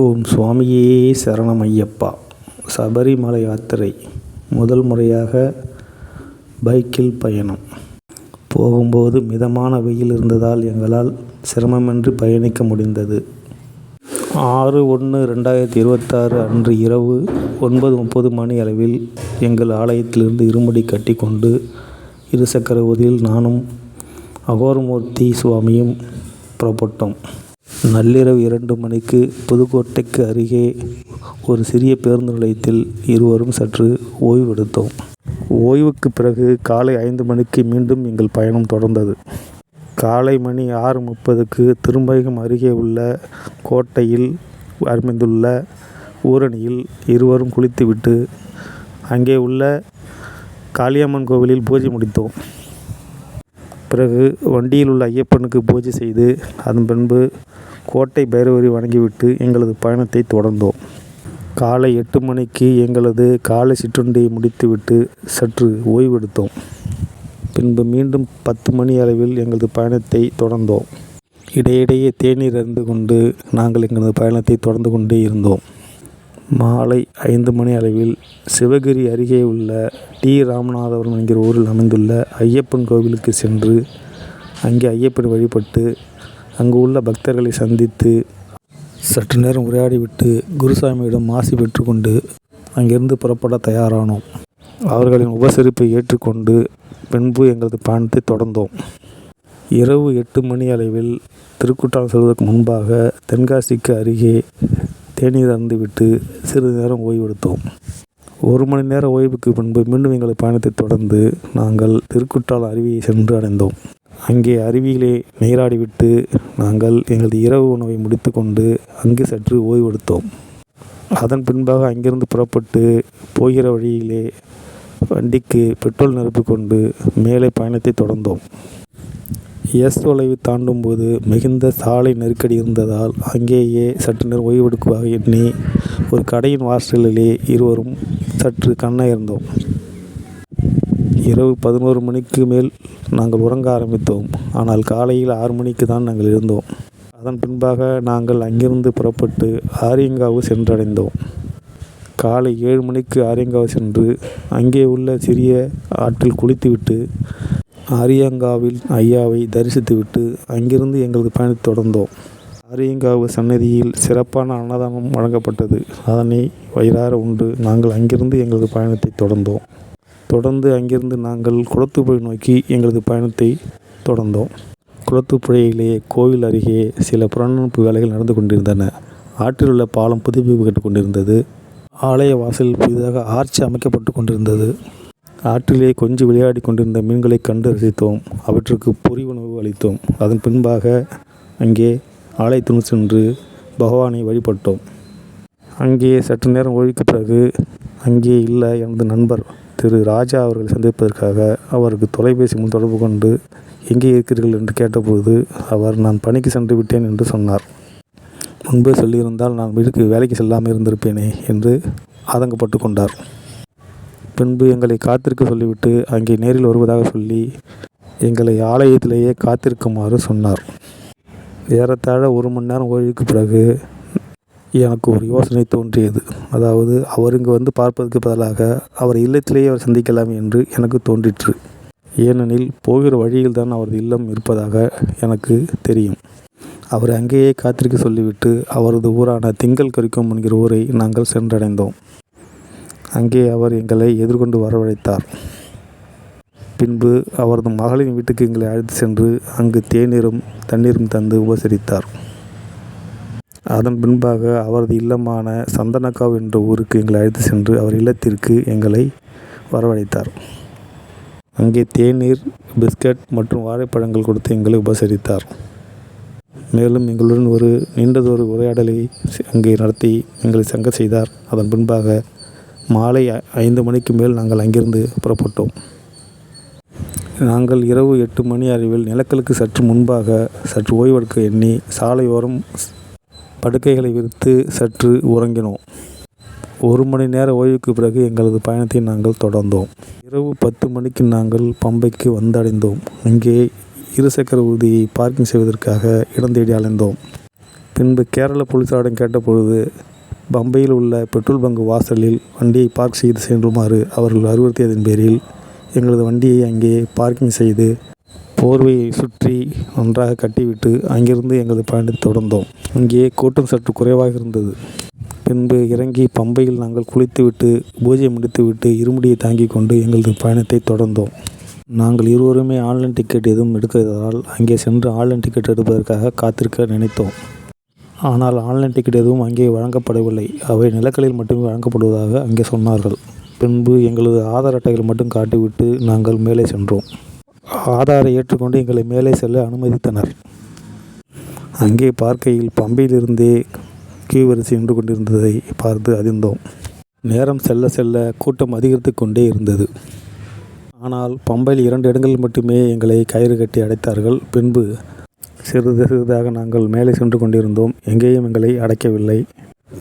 ஓம் சுவாமியே சரணமையப்பா. சபரிமலை யாத்திரை முதல் முறையாக பைக்கில் பயணம். போகும்போது மிதமான வெயில் இருந்ததால் எங்களால் சிரமமின்றி பயணிக்க முடிந்தது. 6/1/2026 அன்று இரவு 9:30 மணி அளவில் எங்கள் ஆலயத்திலிருந்து இருமுடி கட்டி கொண்டு இருசக்கர ஊர்தியில் நானும் அகோரமூர்த்தி சுவாமியும் புறப்பட்டோம். நள்ளிரவு 2 மணிக்கு புதுக்கோட்டைக்கு அருகே ஒரு சிறிய பேருந்து நிலையத்தில் இருவரும் சற்று ஓய்வெடுத்தோம். ஓய்வுக்கு பிறகு காலை 5 மணிக்கு மீண்டும் எங்கள் பயணம் தொடர்ந்தது. காலை மணி 6:30க்கு திருமயம் அருகே உள்ள கோட்டையில் அமைந்துள்ள ஊரணியில் இருவரும் குளித்துவிட்டு அங்கே உள்ள காளியம்மன் கோவிலில் பூஜை முடித்தோம். பிறகு வண்டியில் உள்ள ஐயப்பனுக்கு பூஜை செய்து அதன் பின்பு கோட்டை பைரவரை வணங்கிவிட்டு எங்களது பயணத்தை தொடர்ந்தோம். காலை 8 மணிக்கு எங்களது காலை சிற்றுண்டியை முடித்துவிட்டு சற்று ஓய்வெடுத்தோம். பின்பு மீண்டும் 10 மணி அளவில் எங்களது பயணத்தை தொடர்ந்தோம். இடையிடையே தேநீர் அருந்து கொண்டு நாங்கள் எங்களது பயணத்தை தொடர்ந்து கொண்டே இருந்தோம். மாலை 5 மணி அளவில் சிவகிரி அருகே உள்ள டி. ராமநாதபுரம் என்கிற ஊரில் அமைந்துள்ள ஐயப்பன் கோவிலுக்கு சென்று அங்கே ஐயப்பனை வழிபட்டு அங்கு உள்ள பக்தர்களை சந்தித்து சற்று நேரம் உரையாடிவிட்டு குருசாமியிடம் ஆசி பெற்றுக்கொண்டு அங்கிருந்து புறப்பட தயாரானோம். அவர்களின் உபசரிப்பை ஏற்றுக்கொண்டு பின்பு எங்களது பயணத்தை தொடர்ந்தோம். இரவு 8 மணி அளவில் திருக்குற்றாலம் செல்வதற்கு முன்பாக தென்காசிக்கு அருகே தேநீர் அருந்திவிட்டு சிறிது நேரம் ஓய்வெடுத்தோம். 1 மணி நேர ஓய்வுக்கு பின்பு மீண்டும் எங்களது பயணத்தை தொடர்ந்து நாங்கள் திருக்குற்றாலம் அருவியை சென்று அடைந்தோம். அங்கே அருவியிலே நீராடிவிட்டு நாங்கள் எங்களது இரவு உணவை முடித்து கொண்டு அங்கு சற்று ஓய்வெடுத்தோம். அதன் பின்பாக அங்கிருந்து புறப்பட்டு போகிற வழியிலே வண்டிக்கு பெட்ரோல் நிரப்பிக் கொண்டு மேலே பயணத்தை தொடர்ந்தோம். தொலைவு தாண்டும் போது மிகுந்த சாலை நெருக்கடி இருந்ததால் அங்கேயே சற்று நேரம் ஓய்வெடுக்குவாக எண்ணி ஒரு கடையின் வாசலிலே இருவரும் சற்று கண்ணயர்ந்தோம். இரவு 11 மணிக்கு மேல் நாங்கள் உறங்க ஆரம்பித்தோம். ஆனால் காலையில் 6 மணிக்கு தான் நாங்கள் இருந்தோம். அதன் பின்பாக நாங்கள் அங்கிருந்து புறப்பட்டு ஆரியங்காவு சென்றடைந்தோம். காலை 7 மணிக்கு ஆரியங்காவு சென்று அங்கே உள்ள சிறிய ஆற்றில் குளித்துவிட்டு ஆரியங்காவில் ஐயாவை தரிசித்துவிட்டு அங்கிருந்து எங்களது பயணத்தை தொடர்ந்தோம். ஆரியங்காவு சன்னதியில் சிறப்பான அன்னதானம் வழங்கப்பட்டது. அதனை வயிறார உண்டு நாங்கள் அங்கிருந்து எங்களது பயணத்தை தொடர்ந்தோம். தொடர்ந்து அங்கிருந்து நாங்கள் குளத்துப்புழை நோக்கி எங்களது பயணத்தை தொடர்ந்தோம். குளத்துப்புழையிலே கோவில் அருகே சில புனரமைப்பு வேலைகள் நடந்து கொண்டிருந்தன. ஆற்றில் உள்ள பாலம் புதுப்பிக்கப்பட்டு கொண்டிருந்தது. ஆலய வாசலில் புதிதாக ஆர்ச்சி அமைக்கப்பட்டு கொண்டிருந்தது. ஆற்றிலே கொஞ்சம் விளையாடி கொண்டிருந்த மீன்களை கண்டு ரசித்தோம். அவற்றுக்கு பொறி உணவு அளித்தோம். அதன் பின்பாக அங்கே ஆலயத்தினுள் சென்று பகவானை வழிபட்டோம். அங்கே சற்று நேரம் ஓய்வுக்கு பிறகு அங்கே இல்ல எனது நண்பர் திரு ராஜா அவர்களை சந்திப்பதற்காக அவருக்கு தொலைபேசி மூலம் தொடர்பு கொண்டு எங்கே இருக்கிறீர்கள் என்று கேட்டபோது அவர் நான் பணிக்கு சென்று விட்டேன் என்று சொன்னார். முன்பே சொல்லியிருந்தால் நான் வீட்டுக்கு வேலைக்கு செல்லாமல் இருந்திருப்பேனே என்று ஆதங்கப்பட்டு கொண்டார். பின்பு எங்களை காத்திருக்க சொல்லிவிட்டு அங்கே நேரில் வருவதாக சொல்லி எங்களை ஆலயத்திலேயே காத்திருக்குமாறு சொன்னார். ஏறத்தாழ 1 மணி நேரம் ஓய்வுக்கு பிறகு எனக்கு ஒரு யோசனை தோன்றியது. அதாவது அவர் இங்கு வந்து பார்ப்பதற்கு பதிலாக அவர் இல்லத்திலேயே அவர் சந்திக்கலாம் என்று எனக்கு தோன்றிற்று. ஏனெனில் போகிற வழியில் தான் அவரது இல்லம் இருப்பதாக எனக்கு தெரியும். அவர் அங்கேயே காத்திருக்க சொல்லிவிட்டு அவரது ஊரான திங்கள் கரிக்கும் என்கிற ஊரை நாங்கள் சென்றடைந்தோம். அங்கே அவர் எங்களை எதிர்கொண்டு வரவழைத்தார். பின்பு அவரது மகளின் வீட்டுக்கு எங்களை அழைத்து சென்று அங்கு தேநீரும் தண்ணீரும் தந்து உபசரித்தார். அதன் பின்பாக அவரது இல்லமான சந்தனக்காவ் என்ற ஊருக்கு எங்களை அழைத்து சென்று அவர் இல்லத்திற்கு எங்களை வரவழைத்தார். அங்கே தேநீர், பிஸ்கட் மற்றும் வாழைப்பழங்கள் கொடுத்து எங்களை உபசரித்தார். மேலும் எங்களுடன் ஒரு நீண்டதொரு உரையாடலை அங்கே நடத்தி எங்களை சங்க செய்தார். அதன் பின்பாக மாலை 5 மணிக்கு மேல் நாங்கள் அங்கிருந்து புறப்பட்டோம். நாங்கள் இரவு 8 மணி அளவில் நிலக்கலுக்கு சற்று முன்பாக சற்று ஓய்வெடுக்க எண்ணி சாலையோரம் படுக்கைகளை விரித்து சற்று உறங்கினோம். 1 மணி நேர ஓய்வுக்கு பிறகு எங்களது பயணத்தை நாங்கள் தொடர்ந்தோம். இரவு 10 மணிக்கு நாங்கள் பம்பைக்கு வந்தடைந்தோம். அங்கே இருசக்கர ஊர்தியை பார்க்கிங் செய்வதற்காக இடம் தேடி அலைந்தோம். பின்பு கேரள போலீசாரிடம் கேட்டபொழுது பம்பையில் உள்ள பெட்ரோல் பங்க் வாசலில் வண்டியை பார்க் செய்து சென்றுமாறு அவர்கள் அறிவுறுத்தியதன் பேரில் எங்களது வண்டியை அங்கே பார்க்கிங் செய்து போர்வையை சுற்றி நன்றாக கட்டிவிட்டு அங்கிருந்து எங்களது பயணத்தை தொடர்ந்தோம். அங்கே கூட்டம் சற்று குறைவாக இருந்தது. பின்பு இறங்கி பம்பையில் நாங்கள் குளித்துவிட்டு பூஜை முடித்துவிட்டு இருமுடியை தாங்கிக் கொண்டு எங்களது பயணத்தை தொடர்ந்தோம். நாங்கள் இருவருமே ஆன்லைன் டிக்கெட் எதுவும் எடுக்காததால் அங்கே சென்று ஆன்லைன் டிக்கெட் எடுப்பதற்காக காத்திருக்க நினைத்தோம். ஆனால் ஆன்லைன் டிக்கெட் எதுவும் அங்கே வழங்கப்படவில்லை. அவை நிலக்கலில் மட்டுமே வழங்கப்படுவதாக அங்கே சொன்னார்கள். பின்பு எங்களது ஆதார் அட்டைகள் மட்டும் காட்டிவிட்டு நாங்கள் மேலே சென்றோம். ஆதாரை ஏற்றுக்கொண்டு எங்களை மேலே செல்ல அனுமதித்தனர். அங்கே பார்க்கையில் பம்பையிலிருந்தே கியூ வரிசை நின்று கொண்டிருந்ததை பார்த்து அதிர்ந்தோம். நேரம் செல்ல செல்ல கூட்டம் அதிகரித்து கொண்டே இருந்தது. ஆனால் பம்பையில் 2 இடங்களில் மட்டுமே எங்களை கயிறு கட்டி அடைத்தார்கள். பின்பு சிறிது சிறிதாக நாங்கள் மேலே சென்று கொண்டிருந்தோம். எங்கேயும் எங்களை அடைக்கவில்லை.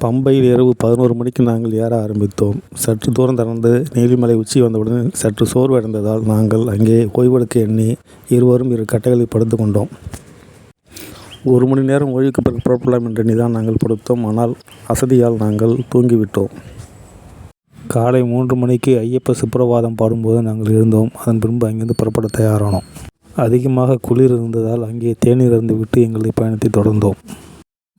பம்பையில் இரவு 11 மணிக்கு நாங்கள் ஏற ஆரம்பித்தோம். சற்று தூரம் தொடர்ந்து நீலிமலை உச்சி வந்தவுடன் சற்று சோர்வடைந்ததால் நாங்கள் அங்கே ஓய்வெடுக்க எண்ணி இருவரும் 2 கட்டைகளில் படுத்து கொண்டோம். 1 மணி நேரம் ஓய்வுக்கு பிறகு புறப்படலாம் என்று எண்ணிதான் நாங்கள் படுத்தோம். ஆனால் அசதியால் நாங்கள் தூங்கிவிட்டோம். காலை 3 மணிக்கு ஐயப்ப சுப்ரபாதம் பாடும்போது நாங்கள் எழுந்தோம். அதன் பின்பு அங்கிருந்து புறப்பட தயாரானோம். அதிகமாக குளிர் இருந்ததால் அங்கே தேநீர் அருந்திவிட்டு எங்களது பயணத்தை தொடர்ந்தோம்.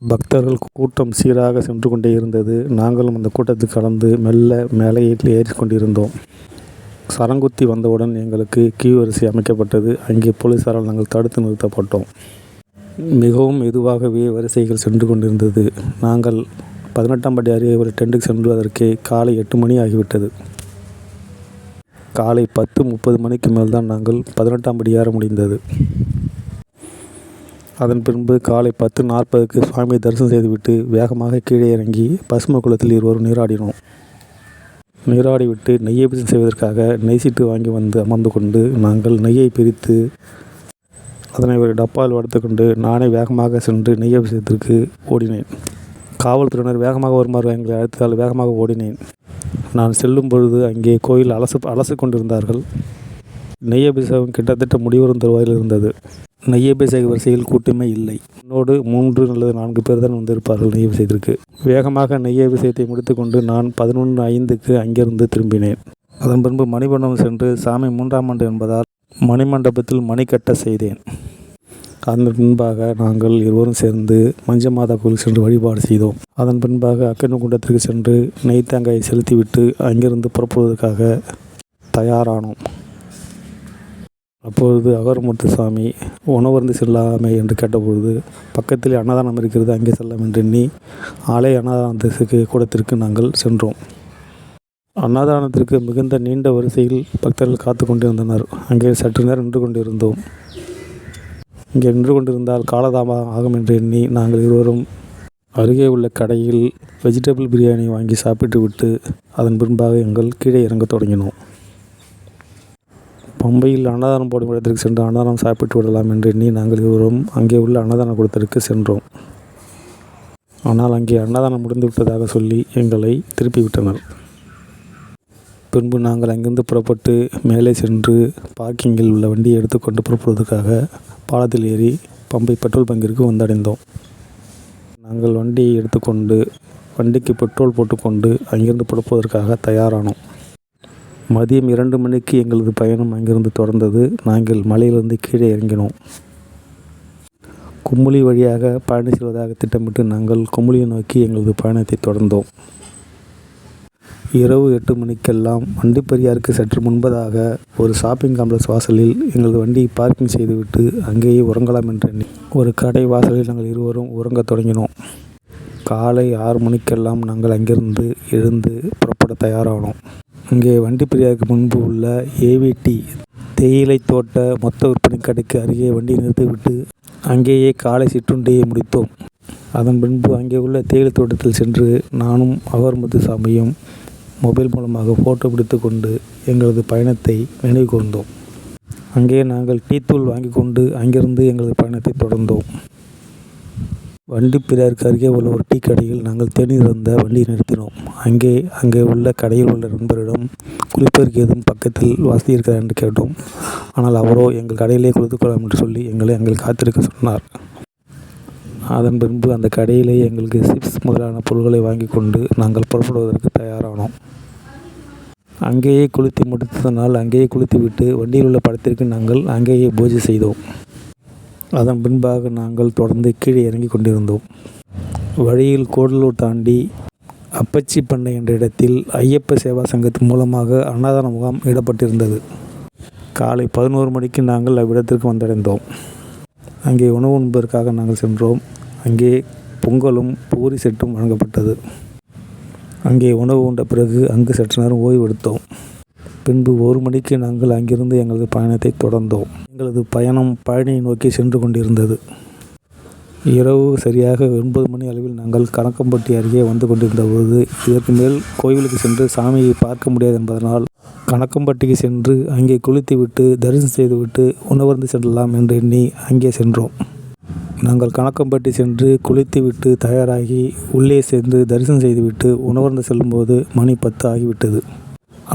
பக்தர்கள் கூட்டம் சீராக சென்று கொண்டே இருந்தது. நாங்களும் அந்த கூட்டத்தில் கலந்து மெல்ல மேலே ஏறி கொண்டிருந்தோம். சரங்குத்தி வந்தவுடன் எங்களுக்கு கியூ வரிசை அமைக்கப்பட்டது. அங்கே போலீசாரால் நாங்கள் தடுத்து நிறுத்தப்பட்டோம். மிகவும் மெதுவாகவே வரிசைகள் சென்று கொண்டிருந்தது. நாங்கள் 18ஆம் படி அருகே ஒரு டென்ட்டுக்கு சென்றுவதற்கே காலை 8 மணி ஆகிவிட்டது. காலை 10:30 மணிக்கு மேல் தான் நாங்கள் 18ஆம் படி ஏற முடிந்தது. அதன் பின்பு காலை 10:40க்கு சுவாமியை தரிசனம் செய்துவிட்டு வேகமாக கீழே இறங்கி பசும குளத்தில் இருவரும் நீராடினோம். நீராடிவிட்டு நெய்யபிஷேகம் செய்வதற்காக நெய் சீட்டு வாங்கி வந்து அமர்ந்து கொண்டு நாங்கள் நெய்யை பிரித்து அதனை ஒரு டப்பாவில் வடுத்துக்கொண்டு நானே வேகமாக சென்று நெய்யபிஷேகத்திற்கு ஓடினேன். காவல்துறையினர் வேகமாக வருமாறு எங்களை அழைத்ததால் வேகமாக ஓடினேன். நான் செல்லும் பொழுது அங்கே கோயில் அலசி கொண்டிருந்தார்கள். நெய்யபிஷேகம் கிட்டத்தட்ட முடிவரும் தருவாயில் இருந்தது. நெய்யபிஷேக வரிசையில் கூட்டமே இல்லை. என்னோடு 3 அல்லது 4 பேர் தான் வந்திருப்பார்கள் நெய்யபிஷேகத்திற்கு. வேகமாக நெய்யபிஷேகத்தை முடித்துக்கொண்டு நான் 11:05க்கு அங்கிருந்து திரும்பினேன். அதன் பின்பு மணிமண்டபம் சென்று சாமி 3ஆம் ஆண்டு என்பதால் மணிமண்டபத்தில் மணி கட்ட செய்தேன். அதன் பின்பாக நாங்கள் இருவரும் சேர்ந்து மஞ்சமாதா கோயில் சென்று வழிபாடு செய்தோம். அதன் பின்பாக அக்கனகுண்டத்திற்கு சென்று நெய் தேங்காயை செலுத்திவிட்டு அங்கிருந்து புறப்படுவதற்காக தயாரானோம். அப்பொழுது அகரமூர்த்தி சாமி உணவருந்து செல்லாமே என்று கேட்டபொழுது பக்கத்தில் அன்னதானம் இருக்கிறது, அங்கே செல்லாம் என்று எண்ணி ஆலய அன்னதானத்திற்கு கூடத்திற்கு நாங்கள் சென்றோம். அன்னதானத்திற்கு மிகுந்த நீண்ட வரிசையில் பக்தர்கள் காத்து கொண்டிருந்தனர். அங்கே சற்று நேரம் நின்று கொண்டிருந்தோம். இங்கே நின்று கொண்டிருந்தால் காலதாமம் ஆகும் என்று எண்ணி நாங்கள் இருவரும் அருகே உள்ள கடையில் வெஜிடபிள் பிரியாணி வாங்கி சாப்பிட்டு விட்டு அதன் பின்பாக எங்கள் கீழே இறங்க தொடங்கினோம். பம்பையில் அன்னதானம் போடும் இடத்திற்கு சென்று அன்னதானம் சாப்பிட்டு விடலாம் என்று எண்ணி நாங்கள் இருவரும் அங்கே உள்ள அன்னதான கூடத்திற்கு சென்றோம். ஆனால் அங்கே அன்னதானம் முடிந்துவிட்டதாக சொல்லி எங்களை திருப்பிவிட்டனர். பின்பு நாங்கள் அங்கிருந்து புறப்பட்டு மேலே சென்று பார்க்கிங்கில் உள்ள வண்டியை எடுத்துக்கொண்டு புறப்படுவதற்காக பாலத்தில் ஏறி பம்பை பெட்ரோல் பங்கிற்கு வந்தடைந்தோம். நாங்கள் வண்டியை எடுத்துக்கொண்டு வண்டிக்கு பெட்ரோல் போட்டுக்கொண்டு அங்கிருந்து புறப்படுவதற்காக தயாரானோம். மதியம் 2 மணிக்கு எங்களது பயணம் அங்கிருந்து தொடர்ந்தது. நாங்கள் மலையிலிருந்து கீழே இறங்கினோம். குமுளி வழியாக பயணம் செல்வதாக திட்டமிட்டு நாங்கள் குமுளியை நோக்கி எங்களது பயணத்தை தொடர்ந்தோம். இரவு 8 மணிக்கெல்லாம் வண்டிப்பெரியாருக்கு சற்று முன்பதாக ஒரு ஷாப்பிங் காம்ப்ளெக்ஸ் வாசலில் எங்களது வண்டியை பார்க்கிங் செய்துவிட்டு அங்கேயே உறங்கலாம் என்று எண்ணி ஒரு கடை வாசலில் நாங்கள் இருவரும் உறங்க தொடங்கினோம். காலை 6 மணிக்கெல்லாம் நாங்கள் அங்கிருந்து எழுந்து புறப்பட தயாரானோம். அங்கே வண்டிப்பெரியாருக்கு முன்பு உள்ள ஏவிடி தேயிலை தோட்ட மொத்த விற்பனை கடைக்கு அருகே வண்டியை நிறுத்திவிட்டு அங்கேயே காலை சிற்றுண்டியை முடித்தோம். அதன் பின்பு அங்கே உள்ள தேயிலை தோட்டத்தில் சென்று நானும் அகர்முத்து சாமியும் மொபைல் மூலமாக ஃபோட்டோ பிடித்து கொண்டு எங்களது பயணத்தை நினைவு கூர்ந்தோம். அங்கே நாங்கள் டீத்தூள் வாங்கி கொண்டு அங்கிருந்து எங்களது பயணத்தை தொடர்ந்தோம். வண்டிப்பெரியாருக்கு அருகே உள்ள ஒரு டீ கடையில் நாங்கள் தேநீர் இருந்த வண்டியை நிறுத்தினோம். அங்கே உள்ள கடையில் உள்ள நண்பரிடம் குளிப்பதற்கு எதுவும் பக்கத்தில் வசதி இருக்கிறதா என்று கேட்டோம். ஆனால் அவரோ எங்கள் கடையிலே குளித்துக்கொள்ளலாம் என்று சொல்லி எங்களை அங்கே காத்திருக்க சொன்னார். அதன் பின்பு அந்த கடையிலே எங்களுக்கு சிப்ஸ் முதலான பொருட்களை வாங்கி கொண்டு நாங்கள் புறப்படுவதற்கு தயாரானோம். அங்கேயே குளித்து முடித்ததனால் அங்கேயே குளித்துவிட்டு வண்டியில் உள்ள படத்திற்கு நாங்கள் அங்கேயே பூஜை செய்தோம். அதன் பின்பாக நாங்கள் தொடர்ந்து கீழே இறங்கி கொண்டிருந்தோம். வழியில் கூடலூர் தாண்டி அப்பச்சி பண்ணை என்ற இடத்தில் ஐயப்ப சேவா சங்கத்தின் மூலமாக அன்னதான முகாம் இடப்பட்டிருந்தது. காலை 11 மணிக்கு நாங்கள் அவ்விடத்திற்கு வந்தடைந்தோம். அங்கே உணவு உண்பதற்காக நாங்கள் சென்றோம். அங்கே பொங்கலும் பூரி செட்டும் வழங்கப்பட்டது. அங்கே உணவு உண்ட பிறகு அங்கு சற்று நேரம் ஓய்வு எடுத்தோம். பின்பு 1 மணிக்கு நாங்கள் அங்கிருந்து எங்களது பயணத்தை தொடர்ந்தோம். எங்களது பயணம் பழனியை நோக்கி சென்று கொண்டிருந்தது. இரவு சரியாக 9 மணி அளவில் நாங்கள் கணக்கம்பட்டி அருகே வந்து கொண்டிருந்த போது இதற்கு மேல் கோவிலுக்கு சென்று சாமியை பார்க்க முடியாது என்பதனால் கணக்கம்பட்டிக்கு சென்று அங்கே குளித்துவிட்டு தரிசனம் செய்துவிட்டு உணவருந்து செல்லலாம் என்று எண்ணி அங்கே சென்றோம். நாங்கள் கணக்கம்பட்டி சென்று குளித்துவிட்டு தயாராகி உள்ளே சென்று தரிசனம் செய்துவிட்டு உணவருந்து செல்லும்போது மணி 10 ஆகிவிட்டது.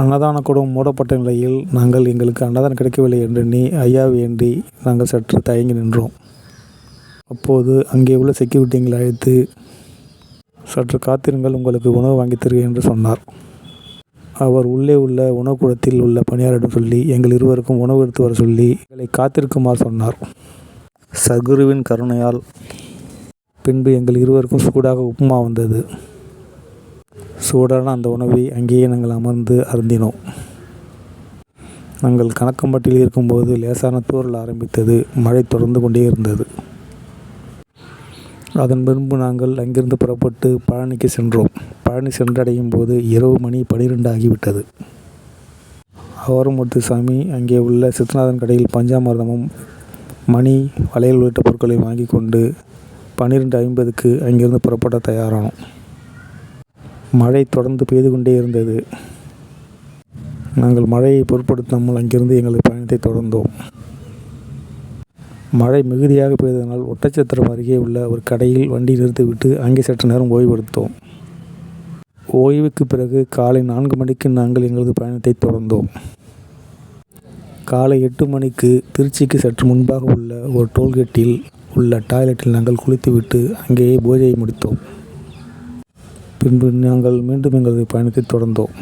அன்னதான கூடம் மூடப்பட்ட நிலையில் நாங்கள் எங்களுக்கு அன்னதானம் கிடைக்கவில்லை என்று எண்ணி ஐயாவை வேண்டி நாங்கள் சற்று தயங்கி நின்றோம். அப்போது அங்கே உள்ள செக்யூரிட்டிங்களை அழைத்து சற்று காத்திருங்கள், உங்களுக்கு உணவு வாங்கி தருகிறேன் என்று சொன்னார். அவர் உள்ளே உள்ள உணவுக்கூடத்தில் உள்ள பணியாளரிடம் சொல்லி எங்கள் இருவருக்கும் உணவு எடுத்து வர சொல்லி எங்களை காத்திருக்குமாறு சொன்னார். சத்குருவின் கருணையால் பின்பு எங்கள் இருவருக்கும் சூடாக உப்புமா வந்தது. சூடான அந்த உணவை அங்கேயே நாங்கள் அமர்ந்து அருந்தினோம். நாங்கள் கணக்கம்பட்டியில் இருக்கும்போது லேசான தூறல் ஆரம்பித்தது. மழை தொடர்ந்து கொண்டே இருந்தது. அதன் பின்பு நாங்கள் அங்கிருந்து புறப்பட்டு பழனிக்கு சென்றோம். பழனி சென்றடையும் போது இரவு மணி 12 ஆகிவிட்டது. அவரமூர்த்திசாமி அங்கே உள்ள சித்தநாதன் கடையில் பஞ்சாமிர்தமும் மணி வளையல் உள்ளிட்ட பொருட்களை வாங்கி கொண்டு 12:50க்கு அங்கிருந்து புறப்பட தயாரானோம். மழை தொடர்ந்து பெய்து கொண்டே இருந்தது. நாங்கள் மழையை பொருட்படுத்தாமல் அங்கிருந்து எங்களது பயணத்தை தொடர்ந்தோம். மழை மிகுதியாக பெய்ததனால் ஒட்டச்சத்திரம் அருகே உள்ள ஒரு கடையில் வண்டி நிறுத்திவிட்டு அங்கே சற்று நேரம் ஓய்வெடுத்தோம். ஓய்வுக்கு பிறகு காலை 4 மணிக்கு நாங்கள் எங்களது பயணத்தை தொடர்ந்தோம். காலை 8 மணிக்கு திருச்சிக்கு சற்று முன்பாக உள்ள ஒரு டோல்கேட்டில் உள்ள டாய்லெட்டில் நாங்கள் குளித்துவிட்டு அங்கேயே பூஜையை முடித்தோம். பின்பு நாங்கள் மீண்டும் எங்களது பயணத்தை தொடர்ந்தோம்.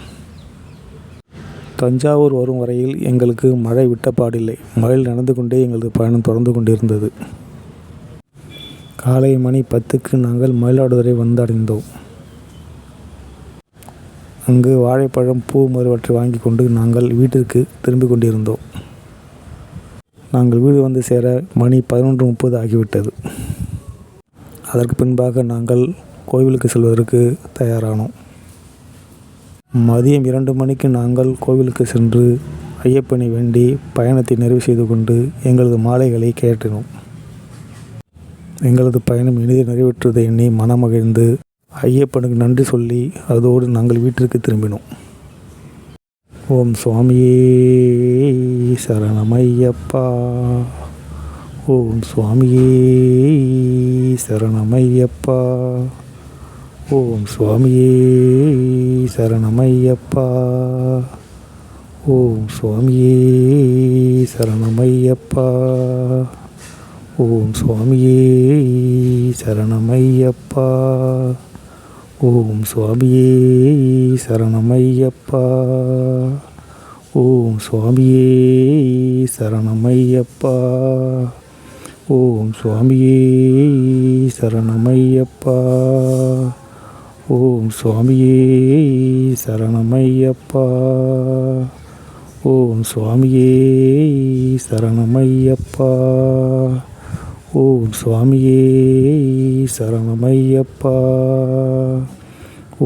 தஞ்சாவூர் வரும் வரையில் எங்களுக்கு மழை விட்டப்பாடில்லை. மழையில் நடந்து கொண்டே எங்களது பயணம் தொடர்ந்து கொண்டிருந்தது. காலை மணி 10க்கு நாங்கள் மயிலாடுதுறை வந்தடைந்தோம். அங்கு வாழைப்பழம், பூ முதலியவற்றை வாங்கி கொண்டு நாங்கள் வீட்டிற்கு திரும்பிக் கொண்டிருந்தோம். நாங்கள் வீடு வந்து சேர மணி 11:30 ஆகிவிட்டது. அதற்கு பின்பாக நாங்கள் கோவிலுக்கு செல்வதற்கு தயாரானோம். மதியம் 2 மணிக்கு நாங்கள் கோவிலுக்கு சென்று ஐயப்பனை வேண்டி பயணத்தை நிறைவு செய்து கொண்டு எங்களது மாலைகளை கழற்றினோம். எங்களது பயணம் இனிதே நிறைவேற்றுவதை எண்ணி மனமகிழ்ந்து ஐயப்பனுக்கு நன்றி சொல்லி அதோடு நாங்கள் வீட்டிற்கு திரும்பினோம். ஓம் சுவாமியே சரணமையப்பா. ஓம் சுவாமியே சரணமையப்பா. ஓம் சுவாமியே சரணமையப்பா. ஓம் சுவாமியே சரணமையப்பா. ஓம் சுவாமியே சரணமையப்பா. ஓம் சுவாமியே சரணமையப்பா. ஓம் சுவாமியே சரணமையப்பா. ஓம் சுவாமியே சரணமையப்பா. ஓம் சுவாமியே சரணமையப்பா. ஓம் சுவாமியே சரணமையப்பா. ஓம் சுவாமியே சரணமையப்பா.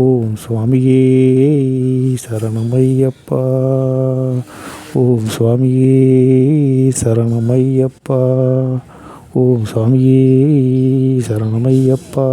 ஓம் சுவாமியே சரணமையப்பா. ஓம் சுவாமியே சரணமையப்பா. ஓம் சுவாமியே சரணமையப்பா.